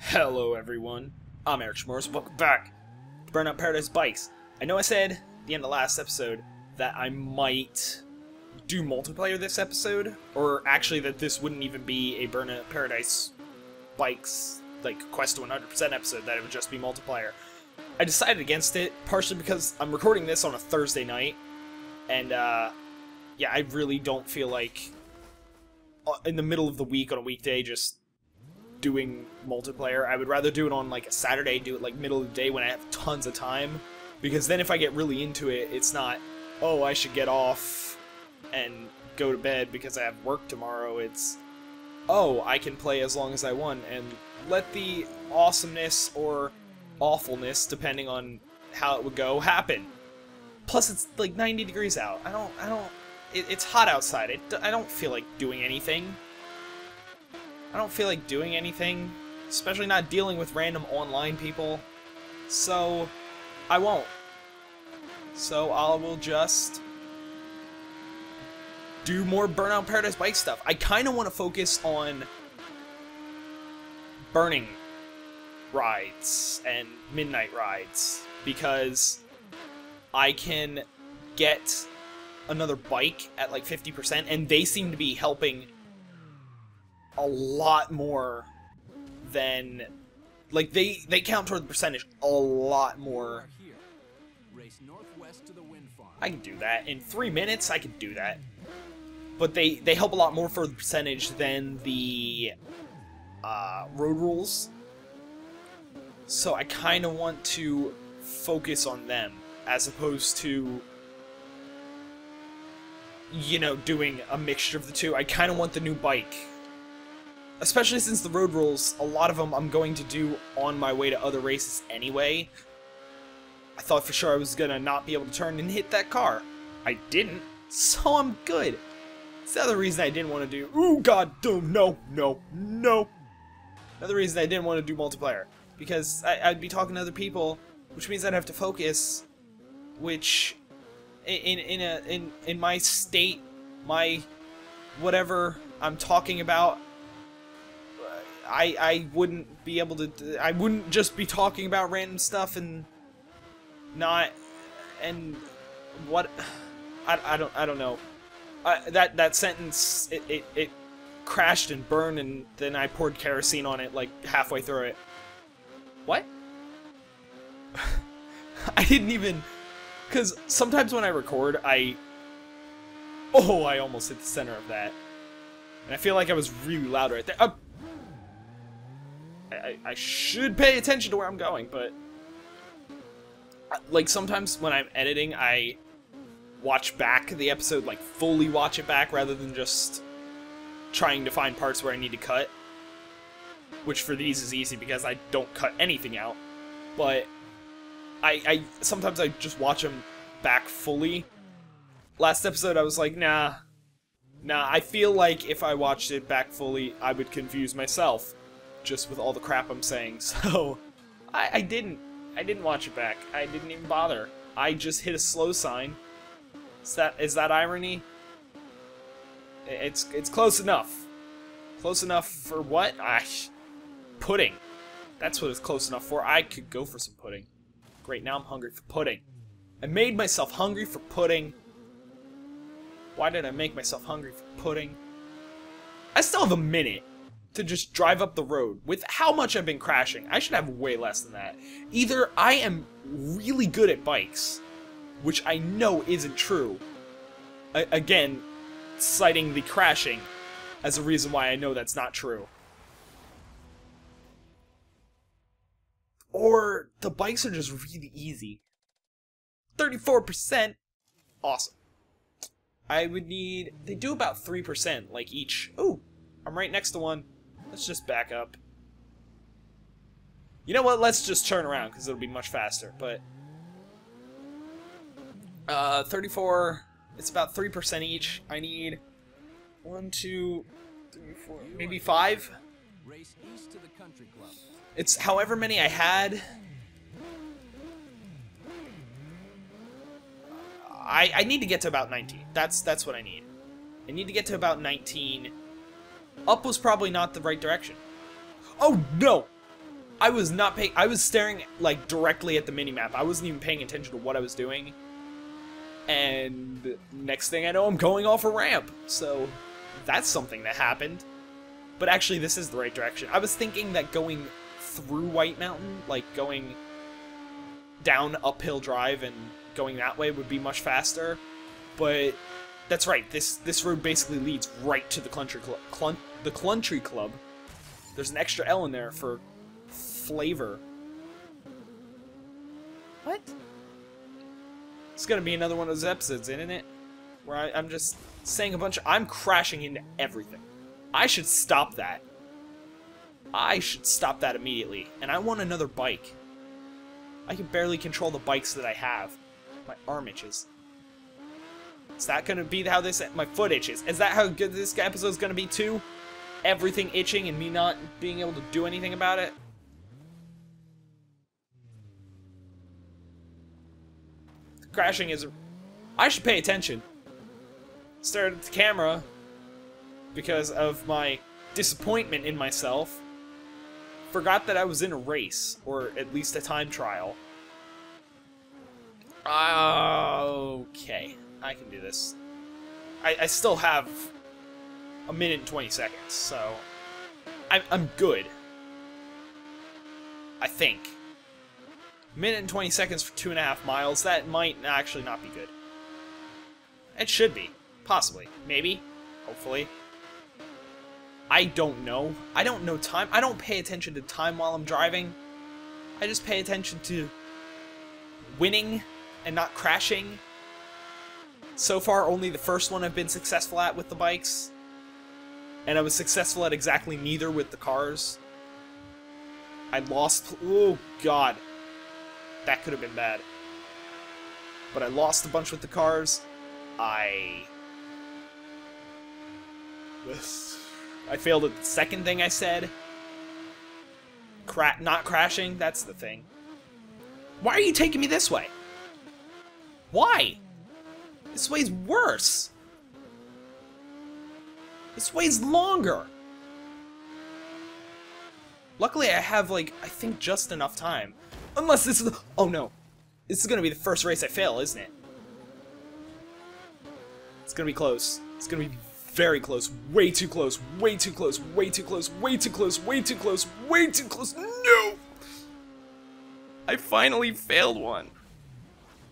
Hello everyone, I'm Eric Schmorris, welcome back to Burnout Paradise Bikes. I know I said at the end of the last episode that I might do multiplayer this episode, or actually that this wouldn't even be a Burnout Paradise Bikes, like, Quest to 100% episode, that it would just be multiplayer. I decided against it, partially because I'm recording this on a Thursday night, and yeah, I really don't feel like in the middle of the week on a weekday just doing multiplayer. I would rather do it on like a Saturday, do it like middle of the day when I have tons of time, because then if I get really into it, it's not, oh, I should get off and go to bed because I have work tomorrow. It's, oh, I can play as long as I want and let the awesomeness or awfulness, depending on how it would go, happen. Plus it's like 90 degrees out. It's hot outside. I don't feel like doing anything. I don't feel like doing anything, especially not dealing with random online people, so I won't. So I will just do more Burnout Paradise Bike stuff. I kind of want to focus on burning rides and midnight rides, because I can get another bike at like 50%, and they seem to be helping a lot more than, like, they count toward the percentage a lot more. I can do that in 3 minutes. I can do that, but they help a lot more for the percentage than the road rules. So I kind of want to focus on them as opposed to, you know, doing a mixture of the two. I kind of want the new bike. Especially since the road rules, a lot of them I'm going to do on my way to other races anyway. I thought for sure I was gonna not be able to turn and hit that car. I didn't, so I'm good. It's the other reason I didn't want to do... Ooh, god, no. Another reason I didn't want to do multiplayer. Because I'd be talking to other people, which means I'd have to focus, which... In my state, my... whatever I'm talking about... I wouldn't be able to... I wouldn't just be talking about random stuff and not... and what... I don't know. That sentence, it crashed and burned, and then I poured kerosene on it like halfway through it. What? I didn't even... Because sometimes when I record, Oh, I almost hit the center of that. And I feel like I was really loud right there. I should pay attention to where I'm going, but... like, sometimes when I'm editing, I watch back the episode, like, fully watch it back, rather than just trying to find parts where I need to cut. Which for these is easy, because I don't cut anything out. But sometimes I just watch them back fully. Last episode, I was like, nah, I feel like if I watched it back fully, I would confuse myself. Just with all the crap I'm saying, so I didn't watch it back. I didn't even bother. I just hit a slow sign. Is that irony? It's close enough. Close enough for what? Pudding. That's what it's close enough for. I could go for some pudding. Great, now I'm hungry for pudding. I made myself hungry for pudding. Why did I make myself hungry for pudding? I still have a minute to just drive up the road. With how much I've been crashing, I should have way less than that. Either I am really good at bikes, which I know isn't true. Again, citing the crashing as a reason why I know that's not true. Or the bikes are just really easy. 34%? Awesome. I would need... they do about 3%, like each. Ooh, I'm right next to one. Let's just back up. You know what? Let's just turn around, because it'll be much faster. But 34. It's about 3% each. I need 1, 2, 3, 4, maybe 5. It's however many I had. I need to get to about 19. That's what I need. I need to get to about 19. Up was probably not the right direction. Oh, no! I was not paying. I was staring like directly at the minimap. I wasn't even paying attention to what I was doing. And next thing I know, I'm going off a ramp. So that's something that happened. But actually, this is the right direction. I was thinking that going through White Mountain, like going down uphill drive and going that way would be much faster. But that's right. This road basically leads right to the Country Club. The Country Club. There's an extra L in there for flavor. What? It's gonna be another one of those episodes, isn't it? Where I'm just saying a bunch of... I'm crashing into everything. I should stop that. I should stop that immediately. And I want another bike. I can barely control the bikes that I have. My arm itches. Is that gonna be how this... My foot itches. Is that how good this episode's gonna be too? Everything itching and me not being able to do anything about it? Crashing is... I should pay attention. Stared at the camera because of my disappointment in myself. Forgot that I was in a race, or at least a time trial. Okay, I can do this. I still have a minute and 20 seconds, so I'm good. I think. Minute and 20 seconds for 2.5 miles, that might actually not be good. It should be. Possibly. Maybe. Hopefully. I don't know. I don't know time. I don't pay attention to time while I'm driving. I just pay attention to winning and not crashing. So far, only the first one I've been successful at with the bikes. And I was successful at exactly neither with the cars. I lost... Oh, God. That could have been bad. But I lost a bunch with the cars. I failed at the second thing I said. Not crashing, that's the thing. Why are you taking me this way? Why? This way's worse. This way's longer. Luckily I have, like, I think just enough time. Unless this is the... Oh no. This is gonna be the first race I fail, isn't it? It's gonna be close. It's gonna be very close. Way too close. Way too close. Way too close. Way too close. Way too close. Way too close. No! I finally failed one.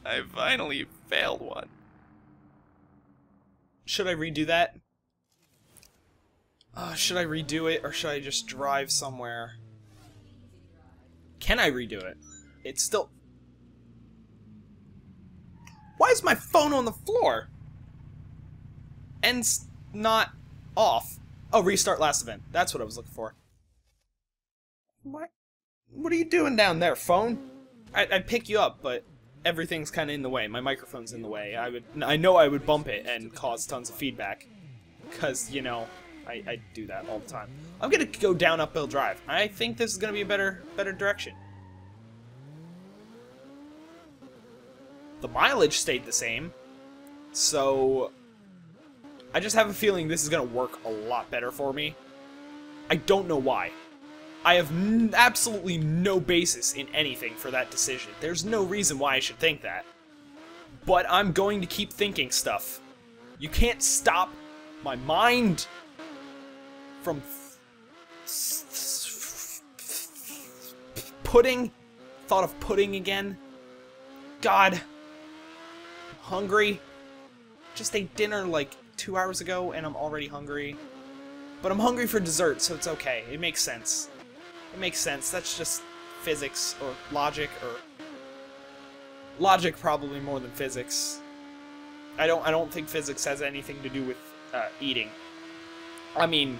I finally failed one. Should I redo that? Should I redo it, or should I just drive somewhere? Can I redo it? It's still... Why is my phone on the floor? And not off. Oh, restart last event. That's what I was looking for. What? What are you doing down there, phone? I'd pick you up, but everything's kind of in the way. My microphone's in the way. I know I would bump it and cause tons of feedback. Because, you know, I do that all the time. I'm gonna go down uphill drive. I think this is gonna be a better direction. The mileage stayed the same, so I just have a feeling this is gonna work a lot better for me. I don't know why. I have absolutely no basis in anything for that decision. There's no reason why I should think that. But I'm going to keep thinking stuff. You can't stop my mind from pudding. Thought of pudding again. God. I'm hungry. Just ate dinner like 2 hours ago and I'm already hungry. But I'm hungry for dessert, so it's okay. It makes sense. It makes sense. That's just physics or logic, or logic probably more than physics. I don't think physics has anything to do with eating. I mean,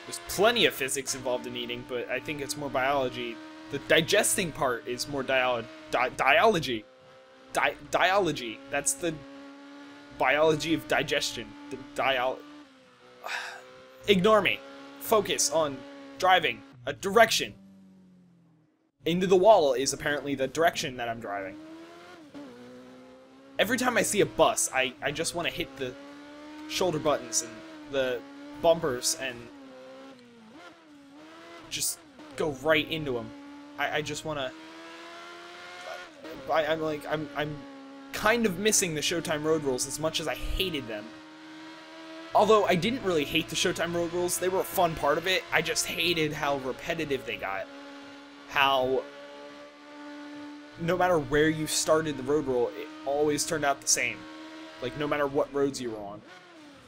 there's plenty of physics involved in eating, but I think it's more biology. The digesting part is more dialogy. Dialogy. That's the biology of digestion. The Ignore me. Focus on driving. A direction. Into the wall is apparently the direction that I'm driving. Every time I see a bus, I just want to hit the shoulder buttons and the bumpers and just go right into them. I just want to... I'm kind of missing the Showtime road rules as much as I hated them. Although I didn't really hate the Showtime road rules, they were a fun part of it. I just hated how repetitive they got. How no matter where you started the road rule, it always turned out the same. Like, no matter what roads you were on,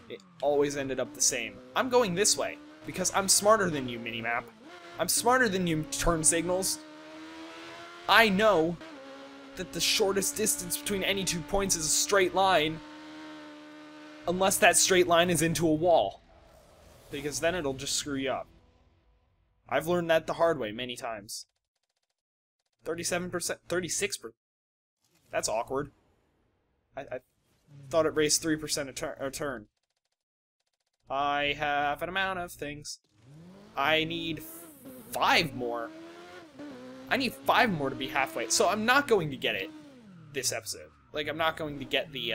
it always ended up the same. I'm going this way, because I'm smarter than you, minimap. I'm smarter than you, turn signals. I know that the shortest distance between any 2 points is a straight line, unless that straight line is into a wall. Because then it'll just screw you up. I've learned that the hard way many times. 37%? 36%? That's awkward. I thought it raised 3% a turn. I have an amount of things. I need 5 more. I need 5 more to be halfway. So I'm not going to get it this episode. Like, I'm not going to get the,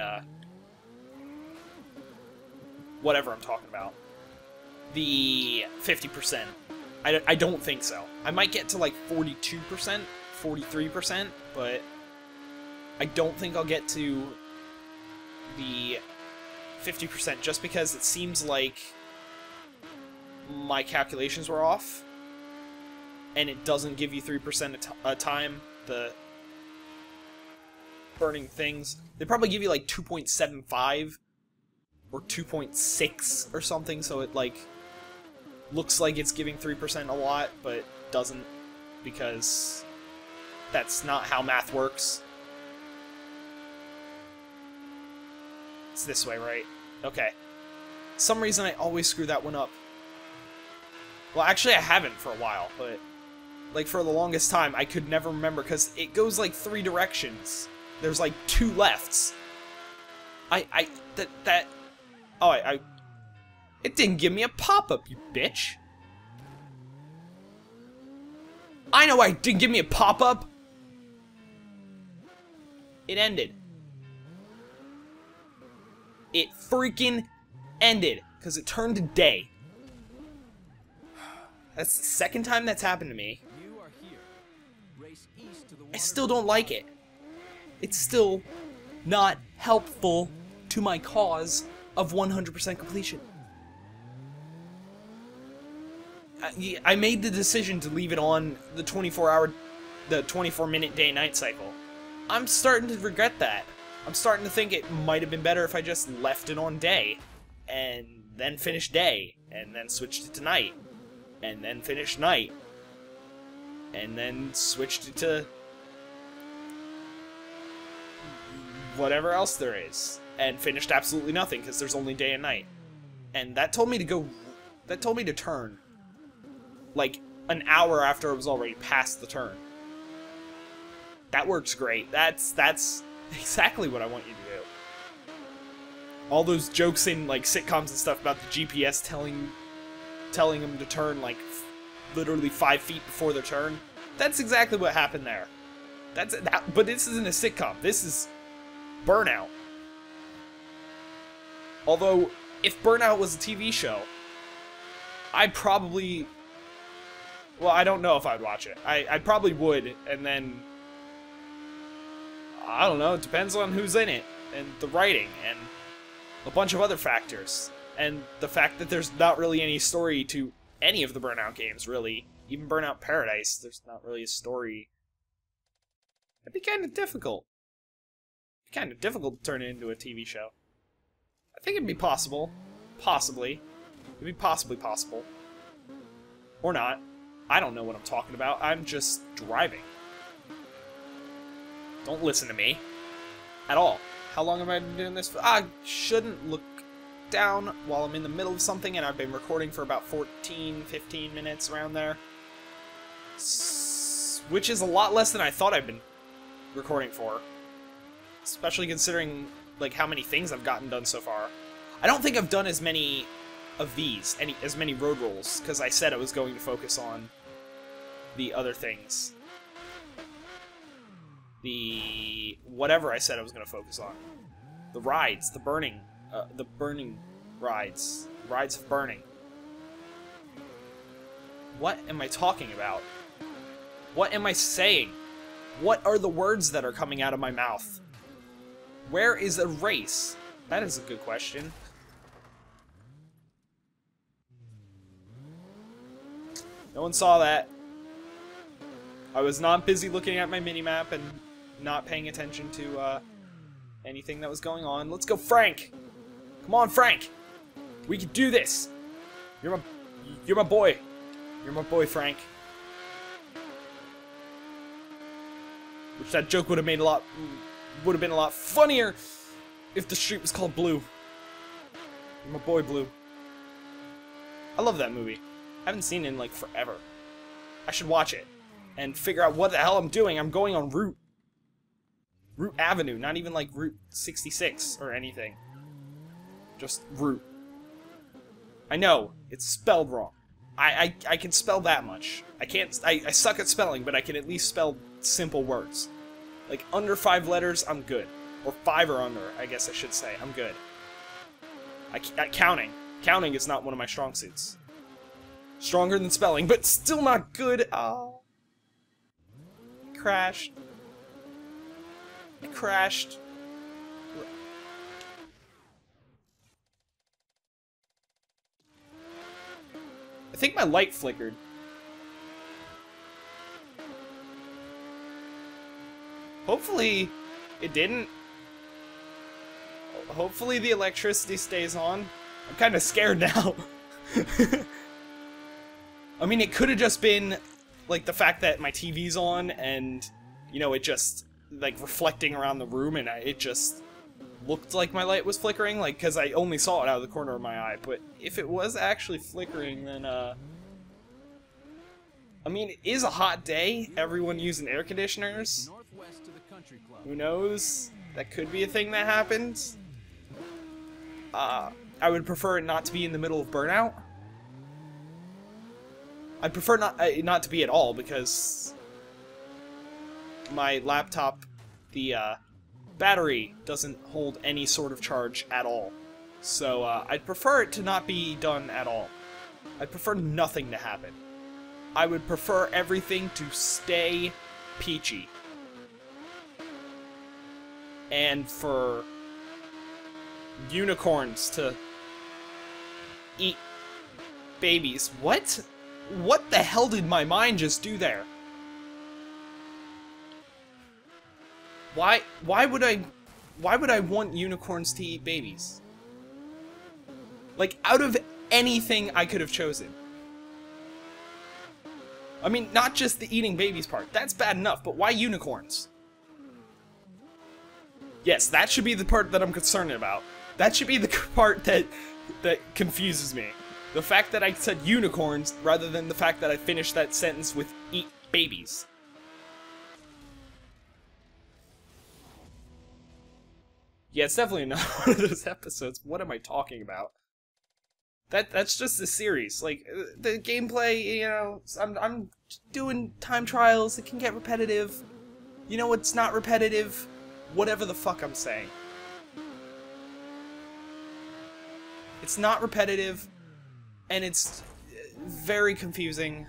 whatever I'm talking about. The 50%. I don't think so. I might get to, like, 42%, 43%, but I don't think I'll get to the 50% just because it seems like my calculations were off. And it doesn't give you 3% a time, the burning things. They probably give you like 2.75 or 2.6 or something, so it like looks like it's giving 3% a lot, but doesn't, because that's not how math works. It's this way, right? Okay. Some reason I always screw that one up. Well, actually I haven't for a while, but like, for the longest time, I could never remember, because it goes, like, 3 directions. There's, like, 2 lefts. It didn't give me a pop-up, you bitch. I know why it didn't give me a pop-up. It ended. It freaking ended, because it turned to day. That's the second time that's happened to me. I still don't like it. It's still not helpful to my cause of 100% completion. I made the decision to leave it on the 24-minute day-night cycle. I'm starting to regret that. I'm starting to think it might have been better if I just left it on day, and then finished day, and then switched it to night, and then finished night, and then switched it to whatever else there is, and finished absolutely nothing because there's only day and night. And that told me to go, that told me to turn like an hour after it was already past the turn. That works great. That's exactly what I want you to do. All those jokes in like sitcoms and stuff about the GPS telling them to turn like literally 5 feet before their turn. That's exactly what happened there. But this isn't a sitcom. This is Burnout. Although, if Burnout was a TV show, I'd probably... Well, I don't know if I'd watch it. I probably would, and then... I don't know, it depends on who's in it, and the writing, and a bunch of other factors. And the fact that there's not really any story to any of the Burnout games, really. Even Burnout Paradise, there's not really a story. It'd be kind of difficult. It'd be kind of difficult to turn it into a TV show. I think it'd be possible. Possibly. It'd be possibly possible. Or not. I don't know what I'm talking about. I'm just driving. Don't listen to me. At all. How long have I been doing this for? I shouldn't look down while I'm in the middle of something, and I've been recording for about 14, 15 minutes around there. Which is a lot less than I thought I'd been recording for. Especially considering, like, how many things I've gotten done so far. I don't think I've done as many of these, as many road rolls, because I said I was going to focus on the other things. The... whatever I said I was going to focus on. The rides, the burning rides. Rides of burning. What am I talking about? What am I saying? What are the words that are coming out of my mouth? Where is a race? That is a good question. No one saw that. I was not busy looking at my minimap and not paying attention to anything that was going on. Let's go, Frank! Come on, Frank! We can do this! You're my boy. You're my boy, Frank. Which that joke would have been a lot funnier if the street was called Blue. You're my boy, Blue. I love that movie. I haven't seen it in like forever. I should watch it and figure out what the hell I'm doing. I'm going on Route Avenue, not even like Route 66 or anything. Just Route. I know, it's spelled wrong. I can spell that much. I suck at spelling, but I can at least spell simple words. Like, under 5 letters, I'm good. Or 5 or under, I guess I should say. I'm good. Counting. Counting is not one of my strong suits. Stronger than spelling, but still not good. Oh. Crashed. I crashed. I think my light flickered. Hopefully, it didn't. Hopefully the electricity stays on. I'm kind of scared now. I mean, it could have just been, like, the fact that my TV's on and, you know, it just, like, reflecting around the room and it just looked like my light was flickering, like, because I only saw it out of the corner of my eye. But if it was actually flickering, then, I mean, it is a hot day. Everyone using air conditioners. Who knows? That could be a thing that happens. I would prefer it not to be in the middle of Burnout. I'd prefer not to be at all, because my laptop, the battery doesn't hold any sort of charge at all. So I'd prefer it to not be done at all. I'd prefer nothing to happen. I would prefer everything to stay peachy. And for unicorns to eat babies. What? What the hell did my mind just do there? Why would I want unicorns to eat babies? Like, out of anything I could have chosen. I mean, not just the eating babies part. That's bad enough, but why unicorns? Yes, that should be the part that I'm concerned about. That should be the part that confuses me. The fact that I said unicorns, rather than the fact that I finished that sentence with eat babies. Yeah, it's definitely not one of those episodes. What am I talking about? That's just the series. Like, the gameplay, you know, I'm doing time trials. It can get repetitive. You know what's not repetitive? Whatever the fuck I'm saying. It's not repetitive, and it's very confusing.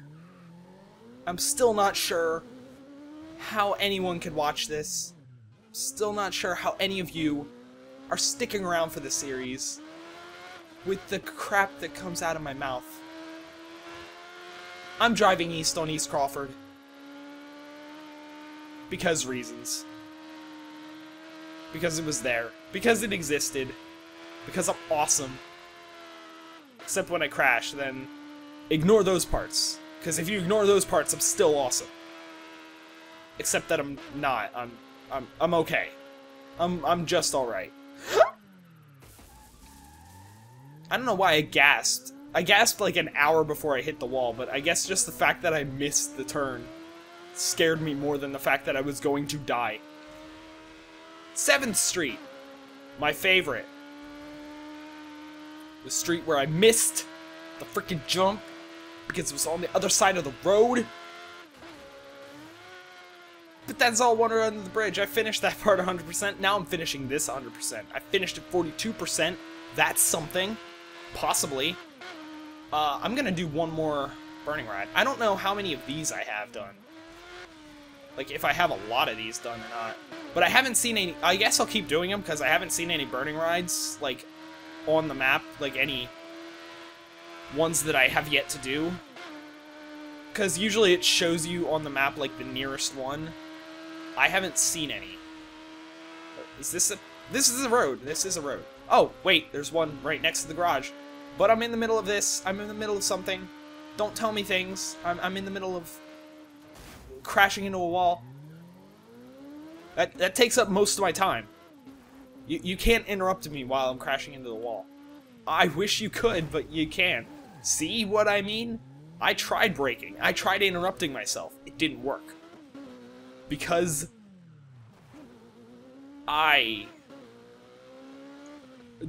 I'm still not sure how anyone could watch this. Still not sure how any of you are sticking around for the series with the crap that comes out of my mouth. I'm driving east on East Crawford. Because reasons. Because it was there. Because it existed. Because I'm awesome. Except when I crash, then ignore those parts. Because if you ignore those parts, I'm still awesome. Except that I'm not. I'm okay. I'm just alright. I don't know why I gasped. I gasped like an hour before I hit the wall, but I guess just the fact that I missed the turn scared me more than the fact that I was going to die. 7th Street. My favorite. The street where I missed the freaking jump because it was on the other side of the road. But that's all water under the bridge. I finished that part 100%. Now I'm finishing this 100%. I finished at 42%. That's something. Possibly. I'm gonna do one more Burning Ride. I don't know how many of these I have done. Like, if I have a lot of these done or not. But I haven't seen any... I guess I'll keep doing them, because I haven't seen any Burning Rides, like, on the map. Like, any ones that I have yet to do. Because usually it shows you on the map, like, the nearest one. I haven't seen any. Is this a... This is a road. This is a road. Oh, wait, there's one right next to the garage. But I'm in the middle of this. I'm in the middle of something. Don't tell me things. I'm in the middle of crashing into a wall. That takes up most of my time. You can't interrupt me while I'm crashing into the wall. I wish you could, but you can't. See what I mean? I tried braking. I tried interrupting myself. It didn't work. Because I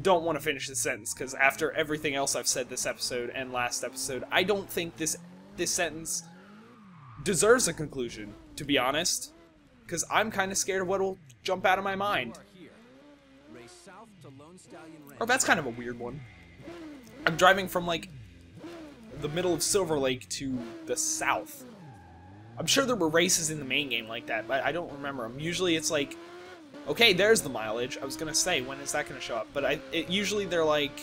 don't want to finish this sentence, because after everything else I've said this episode and last episode, I don't think this sentence deserves a conclusion, to be honest. Because I'm kind of scared of what will jump out of my mind. Or that's kind of a weird one. I'm driving from, like, the middle of Silver Lake to the south. I'm sure there were races in the main game like that, but I don't remember them. Usually it's like, okay, there's the mileage. I was gonna say, when is that gonna show up? But usually they're like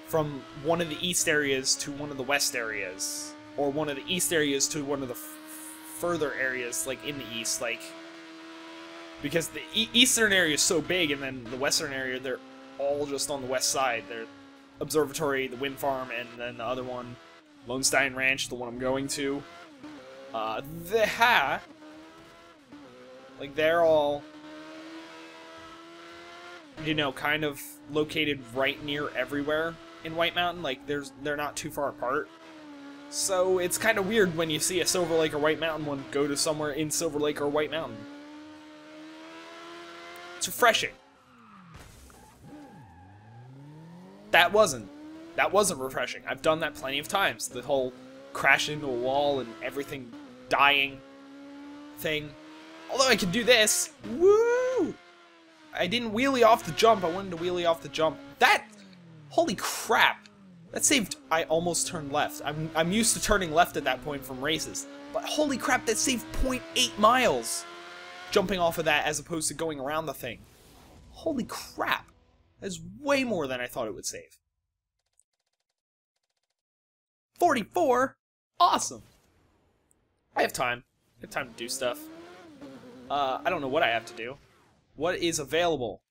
from one of the east areas to one of the west areas, or one of the east areas to one of the further areas, like in the east, like, because the eastern area is so big, and then the western area, they're all just on the west side. They're Observatory, the wind farm, and then the other one, Lone Stein Ranch, the one I'm going to. Like, they're all, you know, kind of located right near everywhere in White Mountain. Like, they're not too far apart. So it's kind of weird when you see a Silver Lake or White Mountain one go to somewhere in Silver Lake or White Mountain. It's refreshing. That wasn't refreshing. I've done that plenty of times. The whole crash into a wall and everything dying thing. Although I can do this. Woo! I didn't wheelie off the jump. I wanted to wheelie off the jump. That... Holy crap. That saved... I almost turned left. I'm used to turning left at that point from races. But holy crap, that saved 0.8 miles. Jumping off of that as opposed to going around the thing. Holy crap. That's way more than I thought it would save. 44? Awesome. I have time. I have time to do stuff. I don't know what I have to do. What is available?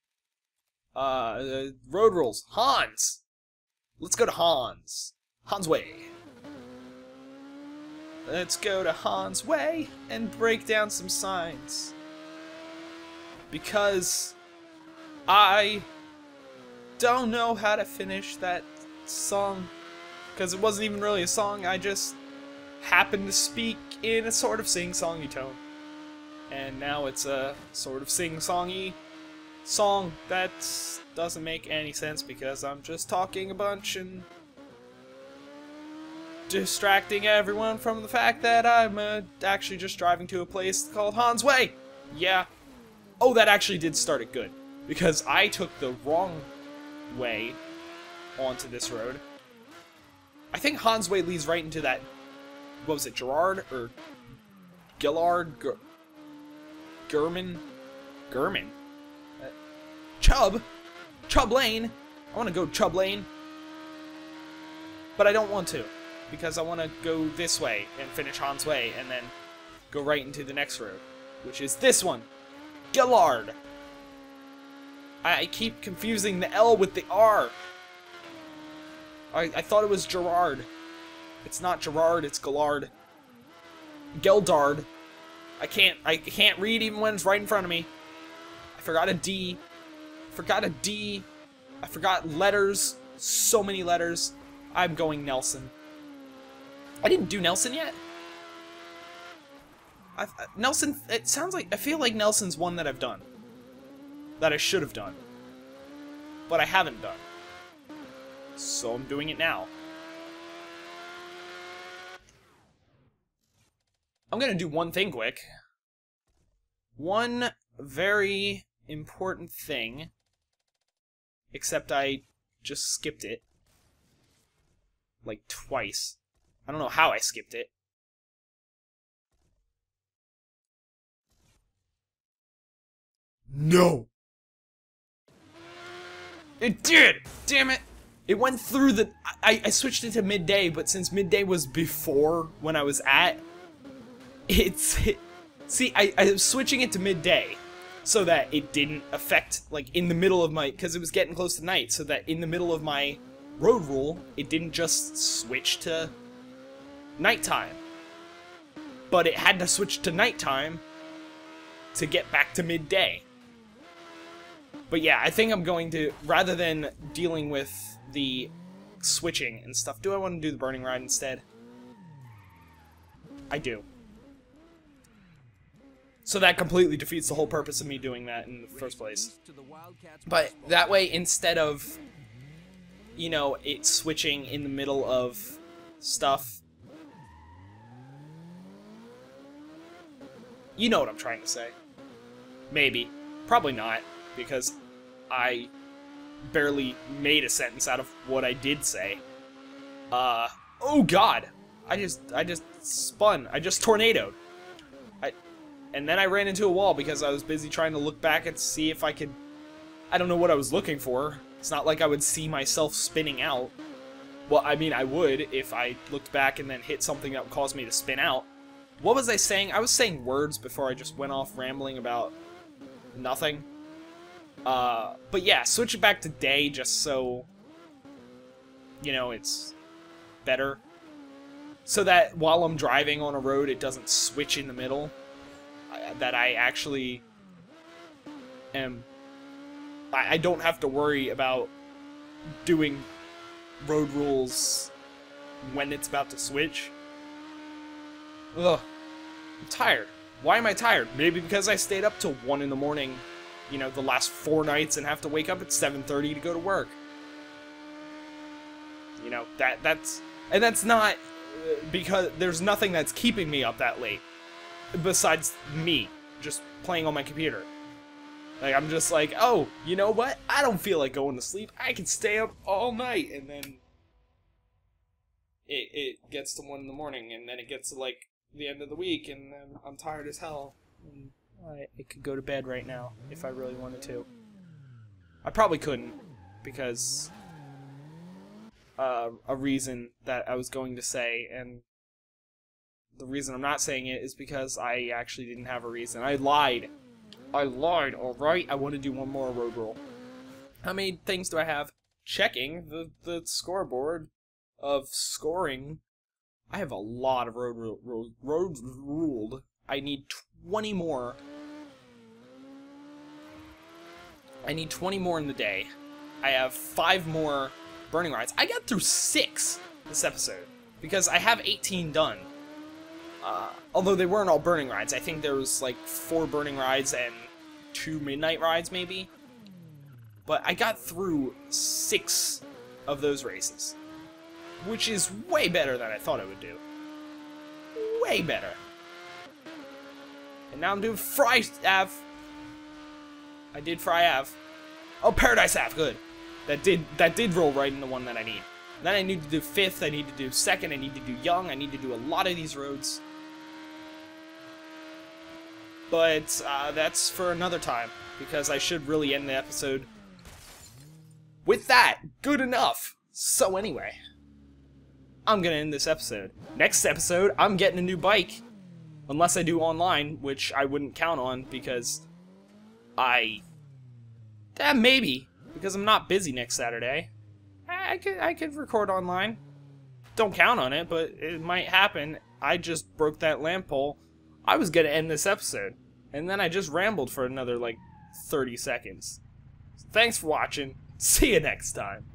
Road rules. Hans! Let's go to Hans. Hans Way. Let's go to Hans Way and break down some signs. Because I don't know how to finish that song. Because it wasn't even really a song, I just happened to speak in a sort of sing-songy tone. And now it's a sort of sing-songy song that doesn't make any sense because I'm just talking a bunch and distracting everyone from the fact that I'm actually just driving to a place called Hans Way. Yeah. Oh, that actually did start it good. Because I took the wrong way onto this road. I think Hans Way leads right into that, what was it, Gerard? Or Gillard? Gurman? Chubb Lane! I want to go Chubb Lane. But I don't want to. Because I want to go this way and finish Hans Way and then go right into the next road. Which is this one. Gillard! I keep confusing the L with the R. I thought it was Gerard. It's not Gerard, it's Gillard. Geldard. I can't read even when it's right in front of me. I forgot a D. I forgot letters. So many letters. I'm going Nelson. I didn't do Nelson yet. Nelson, it sounds like, I feel like Nelson's one that I've done. That I should have done. But I haven't done. So I'm doing it now. I'm gonna do one thing quick. One very important thing. Except I just skipped it. Like twice. I don't know how I skipped it. No! It did! Damn it! It went through the... I switched it to midday, but since midday was before when I was at... See, I was switching it to midday so that it didn't affect, like, in the middle of my... Because it was getting close to night, so that in the middle of my road rule, it didn't just switch to nighttime. But it had to switch to nighttime to get back to midday. But yeah, I think I'm going to, rather than dealing with the switching and stuff, do I want to do the burning ride instead? I do. So that completely defeats the whole purpose of me doing that in the first place. But that way, instead of, you know, it switching in the middle of stuff, you know what I'm trying to say. Maybe. Probably not, because I barely made a sentence out of what I did say. Oh god! I just spun. I just tornadoed. And then I ran into a wall because I was busy trying to look back and see if I could... I don't know what I was looking for. It's not like I would see myself spinning out. Well, I mean, I would if I looked back and then hit something that would cause me to spin out. What was I saying? I was saying words before I just went off rambling about nothing. But yeah, switch it back to day just so, you know, it's better. So that while I'm driving on a road, it doesn't switch in the middle. That I actually am... I don't have to worry about doing road rules when it's about to switch. Ugh. I'm tired. Why am I tired? Maybe because I stayed up till 1 in the morning, you know, the last 4 nights and have to wake up at 7:30 to go to work. You know, that's... And that's not... because there's nothing that's keeping me up that late. Besides me, just playing on my computer. Like, I'm just like, oh, you know what? I don't feel like going to sleep. I can stay up all night, and then it gets to 1 in the morning, and then it gets to, like, the end of the week, and then I'm tired as hell. And I could go to bed right now, if I really wanted to. I probably couldn't, because a reason that I was going to say, and the reason I'm not saying it is because I actually didn't have a reason. I lied. I lied, alright? I want to do one more road rule. How many things do I have? Checking the scoreboard of scoring. I have a lot of roads ruled. I need 20 more. I need 20 more in the day. I have 5 more burning rides. I got through 6 this episode because I have 18 done. Although they weren't all burning rides. I think there was like 4 burning rides and 2 midnight rides maybe. But I got through 6 of those races, which is way better than I thought I would do. Way better. And now I'm doing Fry Ave. I did Fry Ave. Oh, Paradise Ave, good. That did roll right in the one that I need. Then I need to do 5th, I need to do 2nd, I need to do Young, I need to do a lot of these roads. But that's for another time, because I should really end the episode with that. Good enough. So anyway, I'm gonna end this episode. Next episode, I'm getting a new bike. Unless I do online, which I wouldn't count on, because maybe, because I'm not busy next Saturday. I could record online. Don't count on it, but it might happen. I just broke that lamp pole. I was gonna end this episode, and then I just rambled for another, like, 30 seconds. Thanks for watching. See you next time.